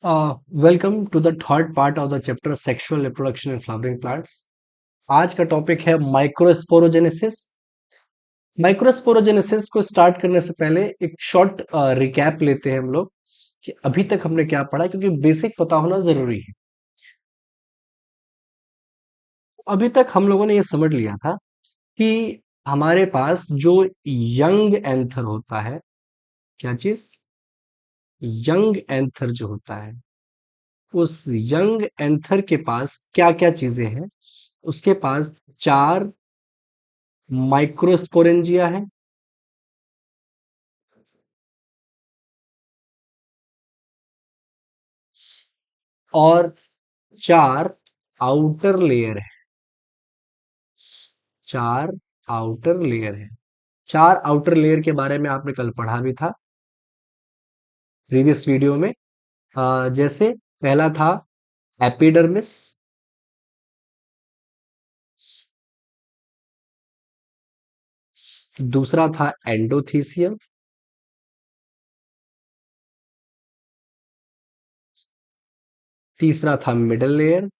Welcome to the third part of the chapter sexual reproduction in flowering plants. आज का topic है microsporogenesis. Microsporogenesis को start करने से पहले एक शॉर्ट रिकैप लेते हैं हम लोग कि अभी तक हमने क्या पढ़ा, क्योंकि बेसिक पता होना जरूरी है। अभी तक हम लोगों ने ये समझ लिया था कि हमारे पास जो यंग एंथर होता है, क्या चीज, यंग एंथर जो होता है, उस यंग एंथर के पास क्या क्या चीजें हैं। उसके पास चार माइक्रोस्पोरेंजिया है, और चार आउटर लेयर है। चार आउटर लेयर है। चार आउटर लेयर के बारे में आपने कल पढ़ा भी था प्रीवियस वीडियो में। जैसे पहला था एपिडर्मिस, दूसरा था एंडोथीसियम, तीसरा था मिडल लेयर,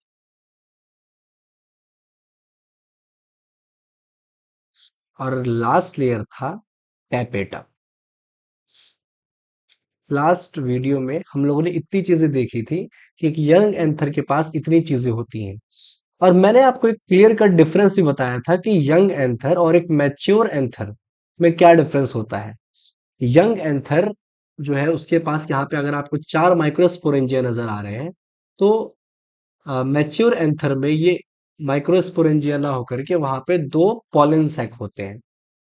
और लास्ट लेयर था टैपेटा। लास्ट वीडियो में हम लोगों ने इतनी चीजें देखी थी कि एक यंग एंथर के पास इतनी चीजें होती हैं। और मैंने आपको एक क्लियर कट डिफरेंस भी बताया था कि यंग एंथर और एक मैच्योर एंथर में क्या डिफरेंस होता है। यंग एंथर जो है उसके पास यहाँ पे अगर आपको चार माइक्रोस्पोरेंजिया नजर आ रहे हैं, तो मैच्योर एंथर में ये माइक्रोस्पोरेंजिया ना होकर के वहां पे दो पॉलन सैक होते हैं।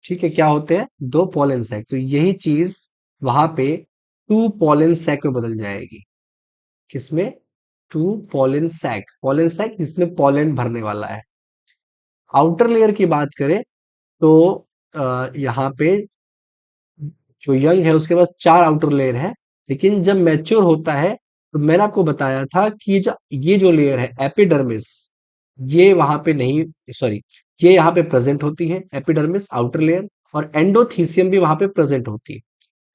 ठीक है, क्या होते हैं? दो पॉलन सैक। तो यही चीज वहां पे टू पॉलन सैक में बदल जाएगी। किसमें? टू पॉलन सैक जिसमें पॉलन भरने वाला है। आउटर लेयर की बात करें तो यहाँ पे जो यंग है उसके पास चार आउटर लेयर है, लेकिन जब मैच्योर होता है तो मैंने आपको बताया था कि ये जो लेयर है एपिडर्मिस, ये वहां पे नहीं, सॉरी, ये यहाँ पे प्रेजेंट होती है एपिडर्मिस आउटर लेयर, और एंडोथीसियम भी वहां पे प्रेजेंट होती है।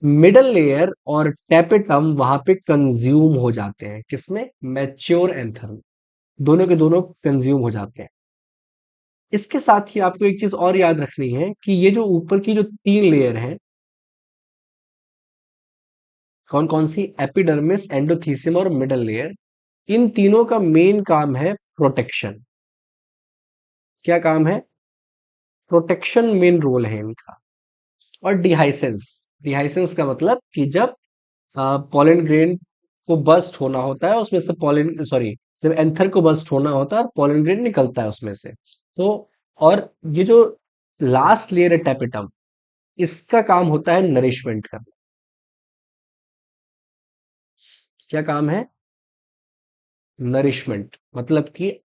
मिडल लेयर और टेपेटम वहां पे कंज्यूम हो जाते हैं। किसमें? मैच्योर एंथर में। दोनों के दोनों कंज्यूम हो जाते हैं। इसके साथ ही आपको एक चीज और याद रखनी है कि ये जो ऊपर की जो तीन लेयर है, कौन कौन सी? एपिडर्मिस, एंडोथीसियम और मिडल लेयर। इन तीनों का मेन काम है प्रोटेक्शन। क्या काम है? प्रोटेक्शन मेन रोल है इनका। और डिहाइसेंस। डिहाइसेंस का मतलब कि जब पॉलन ग्रेन को बस्ट होना होता है उसमें से पॉलन, सॉरी, जब एंथर को बस्ट होना होता है और पॉलन ग्रेन निकलता है उसमें से, तो और ये जो लास्ट लेयर है टेपेटम, इसका काम होता है नरिशमेंट करना। क्या काम है? नरिशमेंट। मतलब कि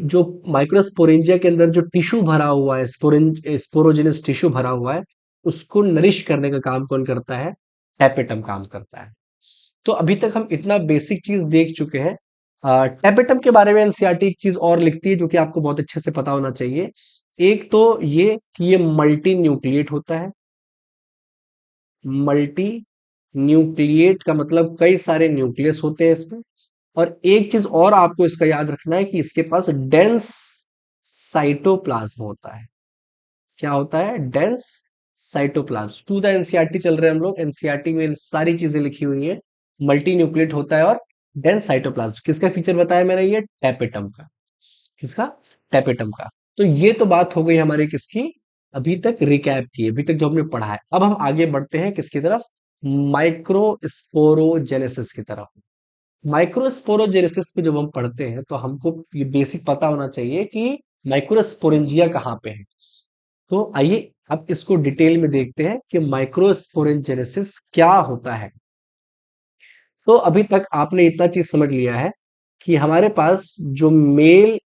जो माइक्रोस्पोरेंजिया के अंदर जो टिश्यू भरा हुआ है, स्पोरोजेनस टिश्यू भरा हुआ है, उसको नरिश करने का काम कौन करता है? टेपेटम काम करता है। तो अभी तक हम इतना बेसिक चीज देख चुके हैं। टेपेटम के बारे में एनसीईआरटी एक चीज और लिखती है जो कि आपको बहुत अच्छे से पता होना चाहिए। एक तो ये कि ये मल्टी न्यूक्लिएट होता है। मल्टी न्यूक्लिएट का मतलब कई सारे न्यूक्लियस होते हैं इसमें। और एक चीज और आपको इसका याद रखना है कि इसके पास डेंस साइटोप्लाज्म होता है। क्या होता है? Dense cytoplasm. To the NCERT चल रहे हैं हम लोग, एनसीईआरटी में सारी चीजें लिखी हुई है। मल्टी न्यूक्लिएट होता है और डेंस साइटोप्लाज्म। किसका फीचर बताया मैंने? ये टैपेटम का। किसका? टैपेटम का। तो ये तो बात हो गई हमारी किसकी? अभी तक रिकैप की, अभी तक जो हमने पढ़ा है। अब हम आगे बढ़ते हैं किसकी तरफ? माइक्रोस्पोरोजेनेसिस की तरफ। माइक्रोस्पोरोजेनेसिस पे जब हम पढ़ते हैं तो हमको ये बेसिक पता होना चाहिए कि माइक्रोस्पोरेंजिया कहाँ पे है। तो आइए अब इसको डिटेल में देखते हैं कि माइक्रोस्पोरेंजेनेसिस क्या होता है। तो अभी तक आपने इतना चीज समझ लिया है कि हमारे पास जो मेल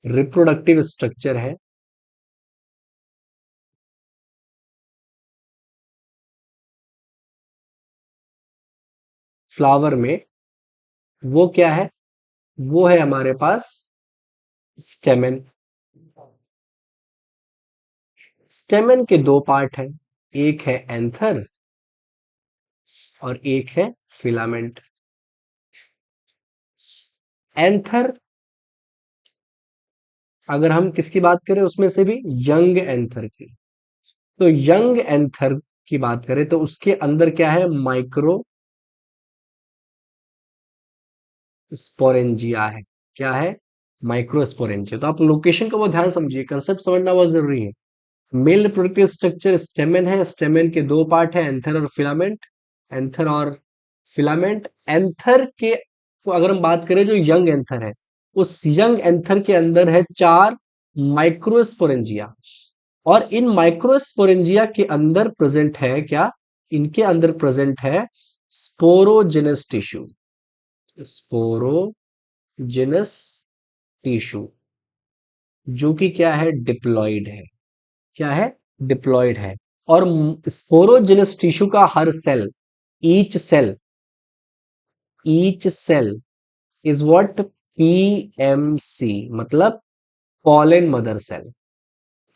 रिप्रोडक्टिव स्ट्रक्चर है, फ्लावर में, वो क्या है? वो है हमारे पास स्टेमेन। स्टेमेन के दो पार्ट हैं, एक है एंथर और एक है फिलामेंट। एंथर, अगर हम किसकी बात करें उसमें से भी, यंग एंथर की, तो यंग एंथर की बात करें तो उसके अंदर क्या है, माइक्रो स्पोरेंजिया है। क्या है, माइक्रो स्पोरेंजिया। तो आप लोकेशन का वो ध्यान समझिए, कंसेप्ट समझना बहुत जरूरी है। मेल रिप्रोडक्टिव स्ट्रक्चर स्टेमेन है, स्टेमेन के दो पार्ट है, एंथर और फिलामेंट। एंथर और फिलामेंट। एंथर के को अगर हम बात करें, जो यंग एंथर है, उस यंग एंथर के अंदर है चार माइक्रोस्पोरेंजिया। और इन माइक्रोस्पोरेंजिया के अंदर प्रेजेंट है क्या, इनके अंदर प्रेजेंट है स्पोरोजेनस टिश्यू। स्पोरोजेनस टिश्यू, जो कि क्या है, डिप्लॉइड है। क्या है, डिप्लॉयड है। और स्पोरोजेनस टिश्यू का हर cell, each cell, each cell is what, PMC, मतलब pollen mother cell.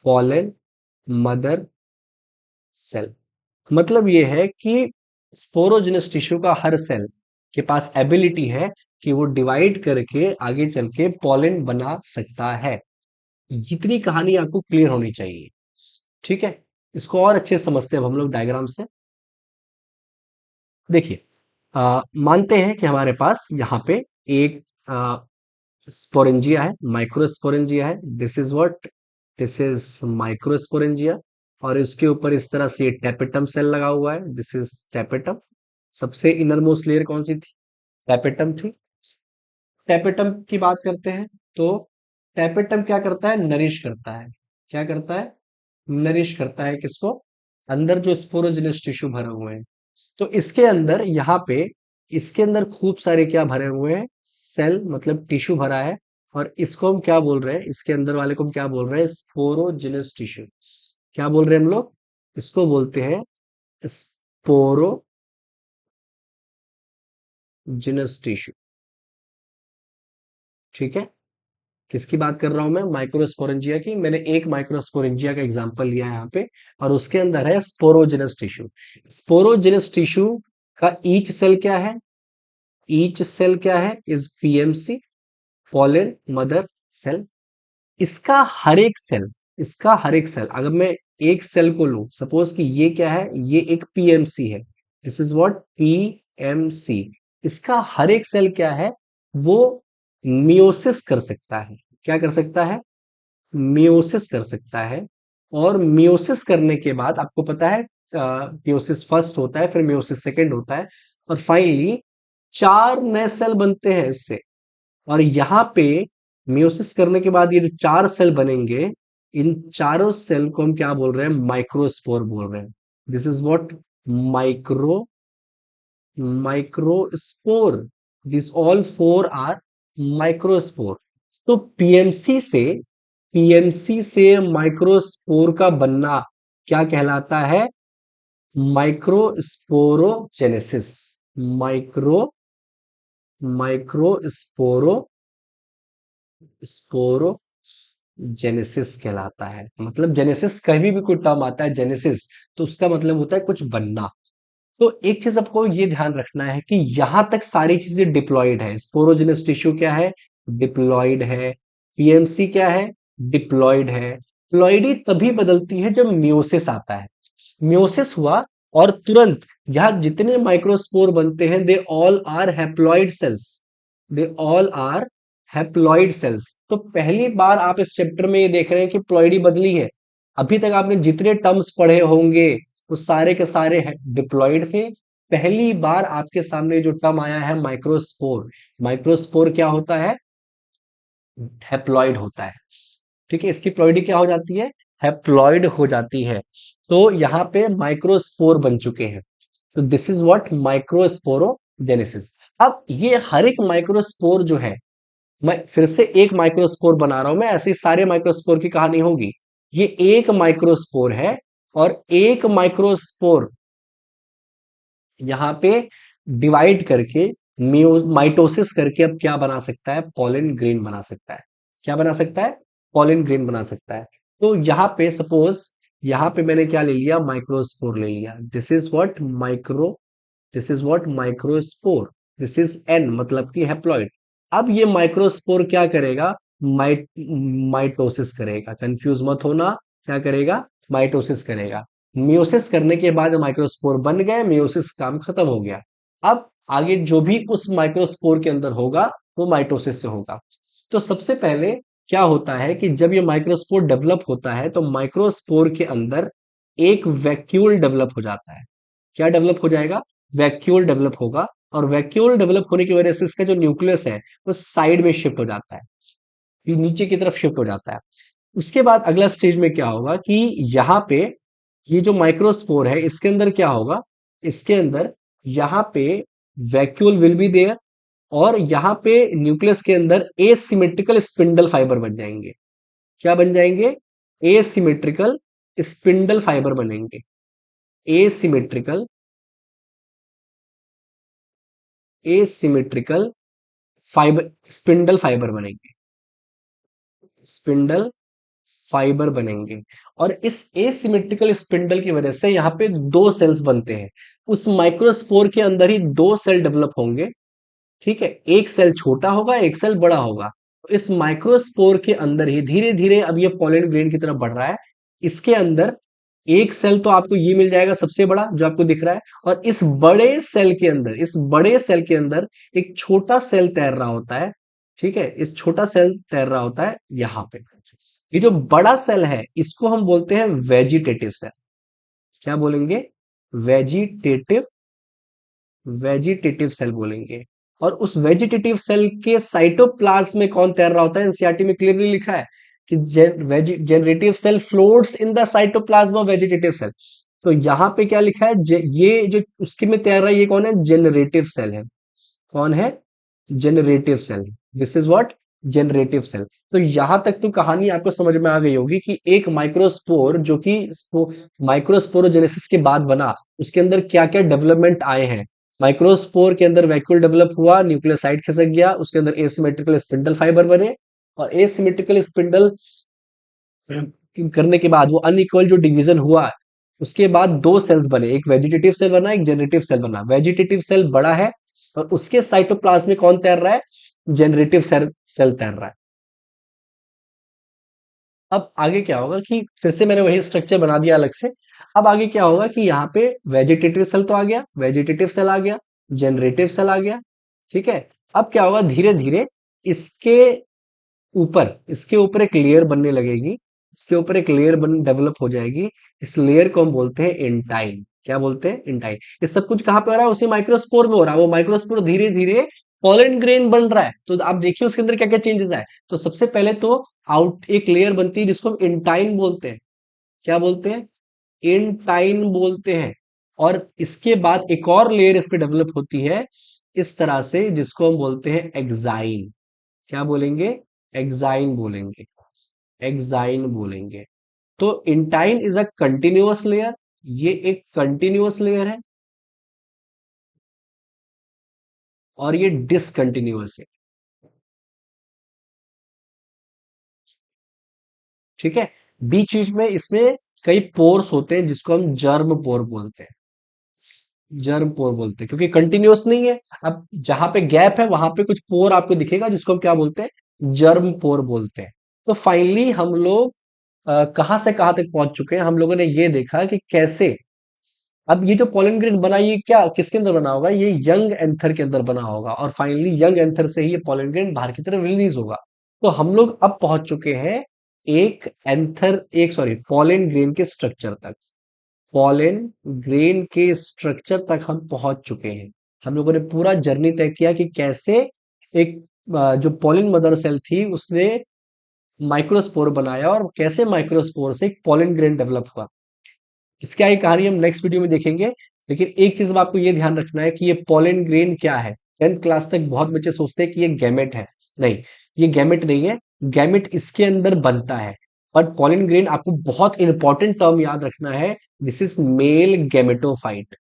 Pollen mother cell, मतलब ये है कि स्पोरोजेनस टिश्यू का हर सेल के पास एबिलिटी है कि वो डिवाइड करके आगे चल के पॉलन बना सकता है। इतनी कहानी आपको क्लियर होनी चाहिए। ठीक है, इसको और अच्छे से समझते हैं अब हम लोग डायग्राम से। देखिए, मानते हैं कि हमारे पास यहाँ पे एक स्पोरेंजिया है, माइक्रोस्पोरेंजिया है। This is what, this is microsporangia. और इसके ऊपर इस तरह से टेपेटम सेल लगा हुआ है, दिस इज टेपेटम। सबसे इनर मोस्ट लेयर कौन सी थी, टेपेटम थी। टेपेटम की बात करते हैं तो टेपेटम क्या करता है, नरिश करता है। क्या करता है, नरिश करता है किसको, अंदर जो स्पोरोजेनस टिश्यू भरे हुए हैं। तो इसके अंदर यहाँ पे, इसके अंदर खूब सारे क्या भरे हुए हैं, सेल, मतलब टिश्यू भरा है। और इसको हम क्या बोल रहे हैं, इसके अंदर वाले को हम क्या बोल रहे हैं, स्पोरोजेनस टिश्यू। क्या बोल रहे हैं हम लोग, इसको बोलते हैं स्पोरोजेनस टिश्यू। ठीक है, किसकी बात कर रहा हूं मैं, माइक्रोस्पोरेंजिया की। मैंने एक माइक्रोस्पोरेंजिया का एग्जांपल लिया है यहाँ पे, और उसके अंदर है स्पोरोजेनस टिश्यू। स्पोरोजेनस टिश्यू का ईच सेल क्या है, ईच सेल क्या है, is PMC, pollen mother cell. इसका हर एक सेल, इसका हर एक सेल, अगर मैं एक सेल को लूं, सपोज कि ये क्या है, ये एक पीएमसी है, दिस इज व्हाट, पीएमसी। इसका हर एक सेल क्या है, वो मियोसिस कर सकता है। क्या कर सकता है, मियोसिस कर सकता है। और मियोसिस करने के बाद आपको पता है, मियोसिस फर्स्ट होता है, फिर मियोसिस सेकंड होता है, और फाइनली चार नए सेल बनते हैं इससे। और यहाँ पे मियोसिस करने के बाद ये जो चार सेल बनेंगे, इन चारों सेल को हम क्या बोल रहे हैं, माइक्रोस्पोर बोल रहे हैं। This is what, micro microspore. This all four are microspore. तो पीएमसी से माइक्रोस्पोर का बनना क्या कहलाता है, माइक्रोस्पोरोजेनेसिस। माइक्रो माइक्रोस्पोरो स्पोरोजेनेसिस कहलाता है। मतलब जेनेसिस, कहीं भी कोई टर्म आता है जेनेसिस, तो उसका मतलब होता है कुछ बनना। तो एक चीज आपको ये ध्यान रखना है कि यहां तक सारी चीजें डिप्लॉयड है। स्पोरोजेनस टिश्यू क्या है, डिप्लॉयड है। पीएमसी क्या है, डिप्लॉयड है। प्लॉइडी तभी बदलती है जब मियोसिस आता है। मियोसिस हुआ और तुरंत यहां जितने माइक्रोस्पोर बनते हैं, they all are haploid cells. They all are haploid cells. तो पहली बार आप इस चैप्टर में ये देख रहे हैं कि प्लॉइडी बदली है। अभी तक आपने जितने टर्म्स पढ़े होंगे वो सारे के सारे डिप्लॉयड थे। पहली बार आपके सामने जो टर्म आया है, माइक्रोस्पोर। माइक्रोस्पोर क्या होता है, हैप्लॉइड होता है। ठीक है, इसकी प्लॉइडी क्या हो जाती है, हैप्लॉइड हो जाती है। तो यहाँ पे माइक्रोस्पोर बन चुके हैं। तो दिस इज व्हाट, माइक्रोस्पोरोजेनेसिस। अब ये हर एक माइक्रोस्पोर जो है, मैं फिर से एक माइक्रोस्पोर बना रहा हूं, मैं ऐसे ही सारे माइक्रोस्पोर की कहानी होगी। ये एक माइक्रोस्पोर है, और एक माइक्रोस्पोर यहाँ पे डिवाइड करके, माइटोसिस करके अब क्या बना सकता है, पॉलन ग्रेन बना सकता है। क्या बना सकता है, पॉलन ग्रेन बना सकता है। तो यहाँ पे सपोज, यहाँ पे मैंने क्या ले लिया, माइक्रोस्पोर ले लिया। This is what, microspore. This is what microspore. This is an मतलब कि हैप्लॉइड। अब ये माइक्रोस्पोर क्या करेगा? माइटोसिस करेगा। कंफ्यूज मत होना, क्या करेगा? माइटोसिस करेगा। मियोसिस करने के बाद माइक्रोस्पोर बन गए, मियोसिस काम खत्म हो गया। अब आगे जो भी उस माइक्रोस्पोर के अंदर होगा वो माइटोसिस से होगा। तो सबसे पहले क्या होता है कि जब ये माइक्रोस्पोर डेवलप होता है तो माइक्रोस्पोर के अंदर एक वैक्यूल डेवलप हो जाता है। क्या डेवलप हो जाएगा? वैक्यूल डेवलप होगा। और वैक्यूल डेवलप होने की वजह से इसका जो न्यूक्लियस है वो साइड में शिफ्ट हो जाता है, ये नीचे की तरफ शिफ्ट हो जाता है। उसके बाद अगला स्टेज में क्या होगा कि यहाँ पे ये जो माइक्रोस्पोर है इसके अंदर क्या होगा? इसके अंदर यहाँ पे वैक्यूल विल बी देयर, और यहाँ पे न्यूक्लियस के अंदर एसिमेट्रिकल स्पिंडल फाइबर बन जाएंगे। क्या बन जाएंगे? एसिमेट्रिकल स्पिंडल फाइबर बनेंगे। Asymmetrical asymmetrical fibre spindle fibre बनेंगे। स्पिंडल फाइबर बनेंगे। और इस एसिमेट्रिकल स्पिंडल की वजह से यहाँ पे दो सेल्स बनते हैं। उस माइक्रोस्पोर के अंदर ही दो सेल डेवलप होंगे। ठीक है, एक सेल छोटा होगा, एक सेल बड़ा होगा। तो इस माइक्रोस्पोर के अंदर ही धीरे धीरे अब ये पॉलन ग्रेन की तरफ बढ़ रहा है। इसके अंदर एक सेल तो आपको ये मिल जाएगा सबसे बड़ा जो आपको दिख रहा है, और इस बड़े सेल के अंदर एक छोटा सेल तैर रहा होता है। ठीक है, इस छोटा सेल तैर रहा होता है यहाँ पे। ये जो बड़ा सेल है इसको हम बोलते हैं वेजिटेटिव सेल। क्या बोलेंगे? वेजिटेटिव वेजिटेटिव सेल बोलेंगे। और उस वेजिटेटिव सेल के साइटोप्लाज्म में कौन तैर रहा होता है? एनसीईआरटी में क्लियरली लिखा है कि generative cell floats in the cytoplasm of vegetative cell. तो यहाँ पे क्या लिखा है? ये जो उसके में तैर रहा है ये कौन है? जनरेटिव सेल है। कौन है? Generative cell. This is what? Generative cell. तो यहां तक तो कहानी आपको समझ में आ गई होगी कि एक माइक्रोस्पोर जो कि माइक्रोस्पोरोजेनेसिस के बाद बना, उसके अंदर क्या क्या डेवलपमेंट आए हैं। माइक्रोस्पोर के अंदर वैक्यूल डेवलप हुआ, न्यूक्लियोसाइड खिसक गया, उसके अंदर एसिमेट्रिकल स्पिंडल फाइबर बने, और एसिमेट्रिकल स्पिंडल करने के बाद वो अनइक्वल जो डिवीजन हुआ, उसके बाद दो सेल्स बने, एक वेजिटेटिव सेल बना, एक जनरेटिव सेल बना। वेजिटेटिव सेल बड़ा है और उसके साइटोप्लाज्म में कौन तैर रहा है? जनरेटिव सेल तैर रहा है। अब आगे क्या होगा कि फिर से मैंने वही स्ट्रक्चर बना दिया अलग से। अब आगे क्या होगा कि यहाँ पे वेजिटेटिव सेल तो आ गया, वेजिटेटिव सेल आ गया, जनरेटिव सेल आ गया। ठीक है, अब क्या होगा? धीरे धीरे इसके इसके ऊपर एक लेयर बनने लगेगी। इसके ऊपर एक लेयर बन डेवलप हो जाएगी। इस लेयर को हम बोलते हैं इंटाइन। क्या बोलते हैं? इंटाइन। ये सब कुछ कहाँ पे हो रहा है? उसी माइक्रोस्पोर में हो रहा है। वो माइक्रोस्पोर धीरे धीरे पॉलन ग्रेन बन रहा है। तो आप देखिए उसके अंदर क्या क्या चेंजेस आए। तो सबसे पहले तो आउट एक लेयर बनती है जिसको हम इंटाइन बोलते हैं। क्या बोलते हैं? इंटाइन बोलते हैं। और इसके बाद एक और लेयर इस पे डेवलप होती है इस तरह से, जिसको हम बोलते हैं एक्साइन। क्या बोलेंगे? एक्साइन बोलेंगे। एक्साइन बोलेंगे। तो intine is a continuous layer. ये एक कंटिन्यूअस लेयर है और ये डिसकंटिन्यूअस है। ठीक है, बीच बीच में इसमें कई पोर्स होते हैं जिसको हम जर्म पोर बोलते हैं। जर्म पोर बोलते हैं क्योंकि कंटिन्यूअस नहीं है। अब जहां पे गैप है वहां पे कुछ पोर आपको दिखेगा जिसको हम क्या बोलते हैं? जर्म पोर बोलते हैं। तो फाइनली हम लोग कहां से कहां तक पहुंच चुके हैं? हम लोगों ने ये देखा कि कैसे अब ये जो पोलन ग्रेन बना, ये क्या किसके अंदर बना होगा? ये यंग एंथर के अंदर बना होगा, और फाइनली यंग एंथर से ही ये पोलन ग्रेन बाहर की तरफ रिलीज होगा। तो हम लोग अब पहुंच चुके हैं एक सॉरी पोलन ग्रेन के स्ट्रक्चर तक। पोलन ग्रेन के स्ट्रक्चर तक हम पहुंच चुके हैं। हम लोगों ने पूरा जर्नी तय किया कि कैसे एक जो पोलन मदर सेल थी उसने माइक्रोस्पोर बनाया, और कैसे माइक्रोस्पोर से एक पोलन ग्रेन डेवलप हुआ। इसकी आगे कहानी हम नेक्स्ट वीडियो में देखेंगे। लेकिन एक चीज में आपको ये ध्यान रखना है कि ये पोलन ग्रेन क्या है। 10th क्लास तक बहुत बच्चे सोचते हैं कि ये गैमेट है। नहीं, ये गैमेट नहीं है। गैमेट इसके अंदर बनता है। और पोलन ग्रेन आपको बहुत इंपॉर्टेंट टर्म याद रखना है। This is male gametophyte.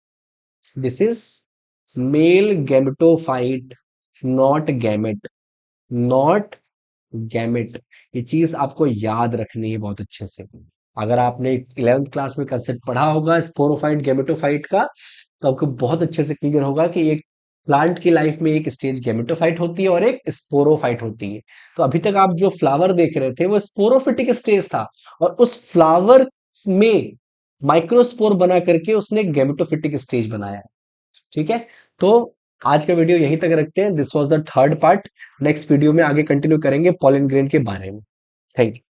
This is male gametophyte, not gamete. Not gamete. ये चीज आपको याद रखनी है बहुत अच्छे से। अगर आपने 11th क्लास में कंसेप्ट पढ़ा होगा स्पोरोफाइट गैमेटोफाइट का, तो आपको बहुत अच्छे से क्लियर होगा कि एक प्लांट की लाइफ में एक स्टेज गैमेटोफाइट होती है और एक स्पोरोफाइट होती है। तो अभी तक आप जो फ्लावर देख रहे थे वो स्पोरोफिटिक स्टेज था, और उस फ्लावर में माइक्रोस्पोर बना करके उसने गैमेटोफिटिक स्टेज बनाया है। ठीक है। तो आज का वीडियो यहीं तक रखते हैं। This was the third part. Next video में आगे कंटिन्यू करेंगे पॉलन ग्रेन के बारे में। Thank you.